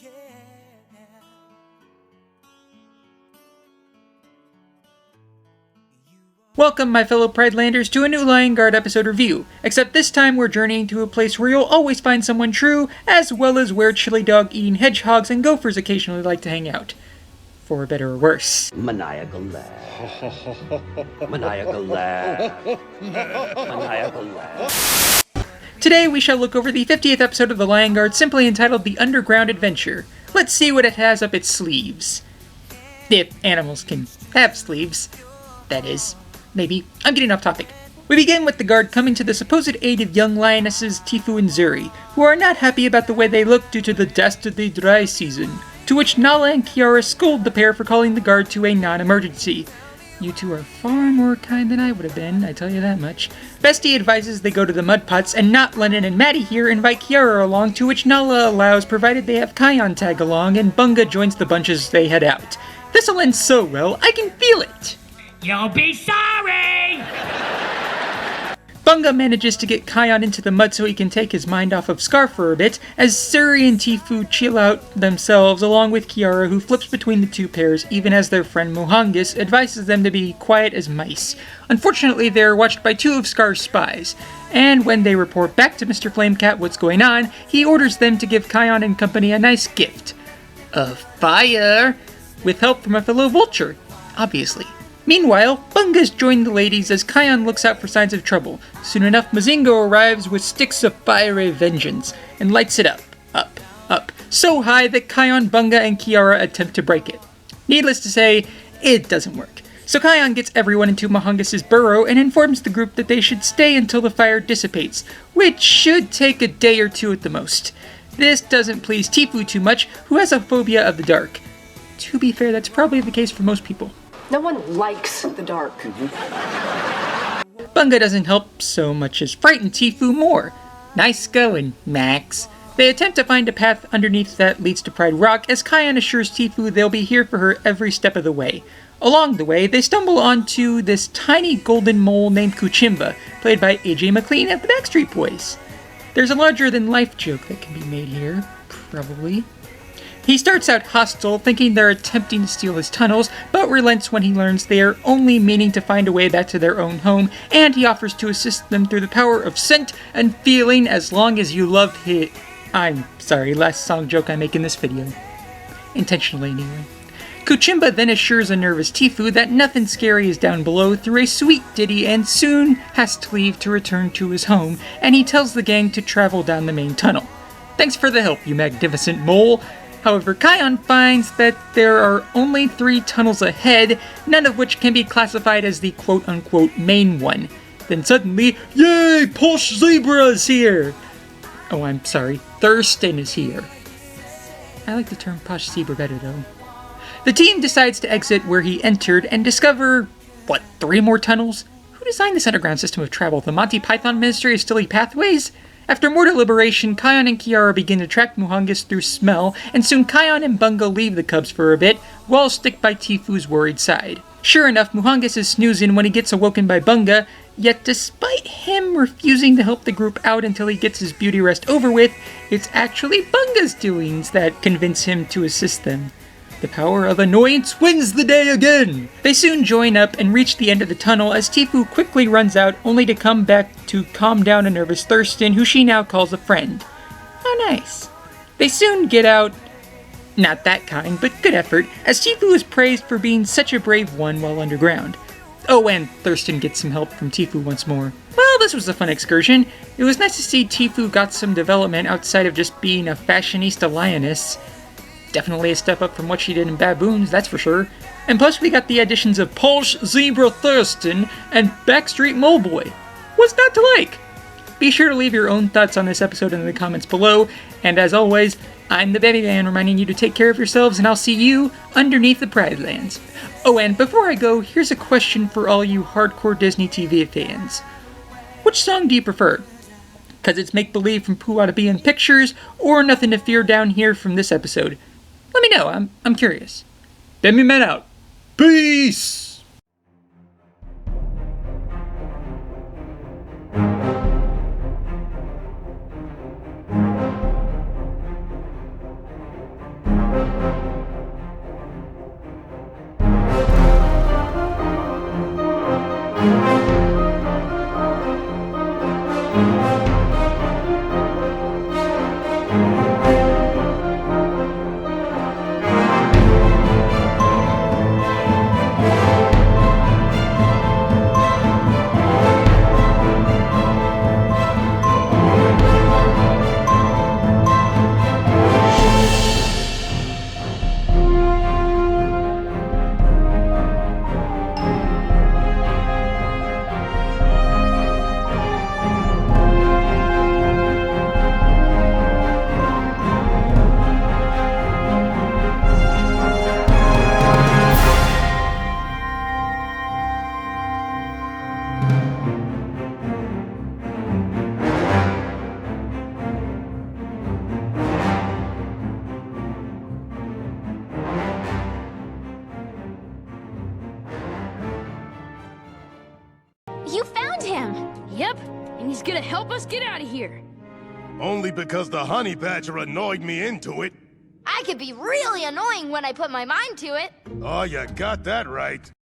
Yeah. Welcome, my fellow Pridelanders, to a new Lion Guard episode review, except this time we're journeying to a place where you'll always find someone true, as well as where chili dog-eating hedgehogs and gophers occasionally like to hang out. For better or worse. Maniacal laugh. Maniacal laugh. Maniacal laugh. Today we shall look over the 50th episode of the Lion Guard, simply entitled The Underground Adventure. Let's see what it has up its sleeves. If animals can have sleeves, that is. Maybe. I'm getting off topic. We begin with the Guard coming to the supposed aid of young lionesses Tifu and Zuri, who are not happy about the way they look due to the dastardly dry season, to which Nala and Kiara scold the pair for calling the Guard to a non-emergency. You two are far more kind than I would have been, I tell you that much. Bestie advises they go to the mud pots, and not Lennon and Maddie here invite Kiara along, to which Nala allows, provided they have Kion tag along, and Bunga joins the bunch as they head out. This'll end so well, I can feel it! You'll be sorry! Bunga manages to get Kion into the mud so he can take his mind off of Scar for a bit, as Zuri and Tifu chill out themselves along with Kiara, who flips between the two pairs even as their friend Mohongus advises them to be quiet as mice. Unfortunately, they are watched by two of Scar's spies, and when they report back to Mr. Flamecat what's going on, he orders them to give Kion and company a nice gift. A fire! With help from a fellow vulture, obviously. Meanwhile, Bunga's joined the ladies as Kion looks out for signs of trouble. Soon enough, Mazingo arrives with sticks of fiery vengeance and lights it up, so high that Kion, Bunga, and Kiara attempt to break it. Needless to say, it doesn't work. So Kion gets everyone into Mohongus' burrow and informs the group that they should stay until the fire dissipates, which should take a day or two at the most. This doesn't please Tifu too much, who has a phobia of the dark. To be fair, that's probably the case for most people. No one likes the dark. Bunga doesn't help so much as frighten Tifu more. Nice going, Max. They attempt to find a path underneath that leads to Pride Rock, as Kion assures Tifu they'll be here for her every step of the way. Along the way, they stumble onto this tiny golden mole named Kuchimba, played by AJ MacLeod of the Backstreet Boys. There's a larger-than-life joke that can be made here, probably. He starts out hostile, thinking they're attempting to steal his tunnels, but relents when he learns they are only meaning to find a way back to their own home, and he offers to assist them through the power of scent and feeling as long as you love hit. I'm sorry, last song joke I make in this video. Intentionally, anyway. Kuchimba then assures a nervous Tifu that nothing scary is down below through a sweet ditty and soon has to leave to return to his home, and he tells the gang to travel down the main tunnel. Thanks for the help, you magnificent mole. However, Kion finds that there are only 3 tunnels ahead, none of which can be classified as the quote-unquote main one. Then suddenly, yay, Posh Zebra is here! Oh, I'm sorry, Thurston is here. I like the term Posh Zebra better, though. The team decides to exit where he entered and discover, 3 more tunnels? Who designed this underground system of travel? The Monty Python Ministry of Silly Pathways? After more deliberation, Kion and Kiara begin to track Mohongus through smell, and soon Kion and Bunga leave the cubs for a bit, while stick by Tifu's worried side. Sure enough, Mohongus is snoozing when he gets awoken by Bunga, yet despite him refusing to help the group out until he gets his beauty rest over with, it's actually Bunga's doings that convince him to assist them. The power of annoyance wins the day again! They soon join up and reach the end of the tunnel as Tifu quickly runs out, only to come back to calm down a nervous Thurston, who she now calls a friend. How nice. They soon get out. Not that kind, but good effort, as Tifu is praised for being such a brave one while underground. Oh, and Thurston gets some help from Tifu once more. Well, this was a fun excursion. It was nice to see Tifu got some development outside of just being a fashionista lioness. Definitely a step up from what she did in Baboons, that's for sure. And plus we got the additions of Posh Zebra Thurston and Backstreet Boy. What's not to like? Be sure to leave your own thoughts on this episode in the comments below, and as always, I'm the Bambi Man reminding you to take care of yourselves, and I'll see you underneath the Pridelands. Oh, and before I go, here's a question for all you hardcore Disney TV fans. Which song do you prefer? Cause it's make-believe from Pooh Oughta Be in Pictures, or Nothing to Fear Down Here from this episode? Let me know, I'm curious. Bambi Man out. Peace! found him! Yep, and he's gonna help us get out of here. Only because the honey badger annoyed me into it. I could be really annoying when I put my mind to it. Oh, you got that right.